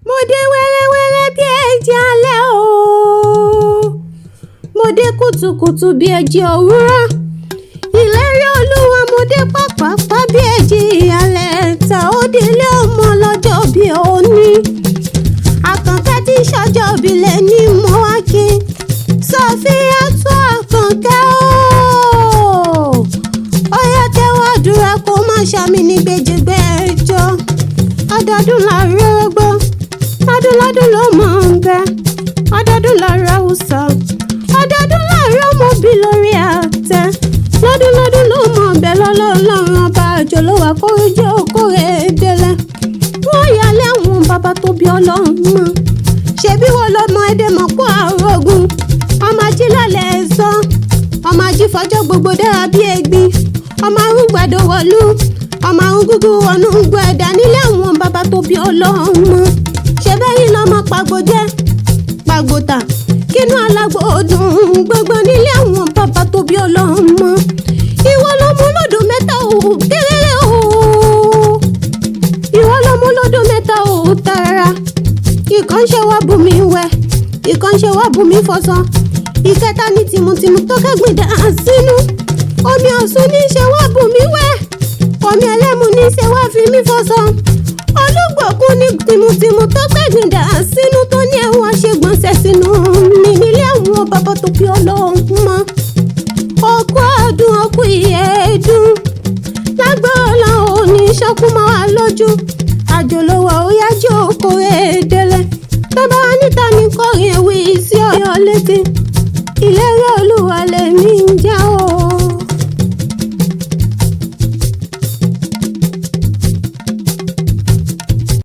Mo dé wẹ́rẹ́wẹ́rẹ́ bí ẹyẹ alẹ́ o. Mo dé kùtùkùtù bí ẹyẹ òwúrọ̀. Ìlérí Olúwa mo dé pàpàpá bí ẹyẹ ìyàlẹ̀ ta ó délé ọmọ lọ́jọ́ bí òní. Àkànkẹ́ tí ṣọjọ́ bí lè ní mo wá kí. Sofia tó Àkànkẹ́ o. Ó yẹ kẹ́wọ́ àdúrà kó má ṣàmì ní gbèjègbè ẹjọ́. Ọdọọdún la rí orógbó, ọdúnlọ́dún ló mọ̀ ń gbẹ. Ọdọọdún la rí Haúsá, ọdọọdún la rí ọmọbí lórí àtẹ. Lọ́dúnlọ́dún ló mọ̀ bẹ́ẹ̀ lọ́lọ́run ọba àjò ló wà kórìjọ́ òkúrè délẹ̀. Wọ́n yálé àwọn bàbá tó bí Ọlọ́run mọ́. Ṣebí wọ́n lọ́mọ ẹdẹ mọ̀ pọ̀ àrògùn. Ọmọ ají lálẹ́ ẹ̀sán, ọmọ ají fọjọ́ gbogbo dára bí egbin. Ọmọ arúgbàdo wọ̀lú, ọmọ arúgbùgbù wọnú gbọ́ ẹ̀dá nílé àwọn bàbá tó bí Ọlọ́run mọ́. Ṣé bẹ́yìn lọ́mọ pàgbò jẹ́ pàgbòtà kínú alágbó dùn gbogbo nílé àwọn bàbá tó bí Ọlọ́run mọ́. Ìwọ ló mú lódò mẹ́ta ò kéré o. Ìwọ ló mú lódò mẹ́ta ò tààrà. Ìkan ṣe wá bù mí wẹ̀, ìkan ṣe wá bù mí fọṣọ. Ìkẹta ní tìmùtìmù tó kẹ́gbìn dà sínú. Omi ọ̀ṣun ní ṣe wá bù mí wẹ̀, omi ẹlẹ́mu ní ṣe wá fi mí fọṣọ. Olúgbòkun ní tìmùtìmù tó kẹ́gbìn dà sínú tó ní ẹ̀wọ̀n ṣègbọ̀nsẹ̀ sínú mi nílé àwọn bàbá tó bí Ọlọ́run mọ́. Ọkú ọdún ọkú ìyẹ́dún lágbára Ọlọ́run ò ní ṣọ́kú mọ́ wa lójú. Àjòlówó òyájú òkòrè délẹ̀ tó bá wà níta ní kọrin ewì sí Ọ̀yọ́ létí. Ìlérí Olúwa lèmi ń jẹ́ o.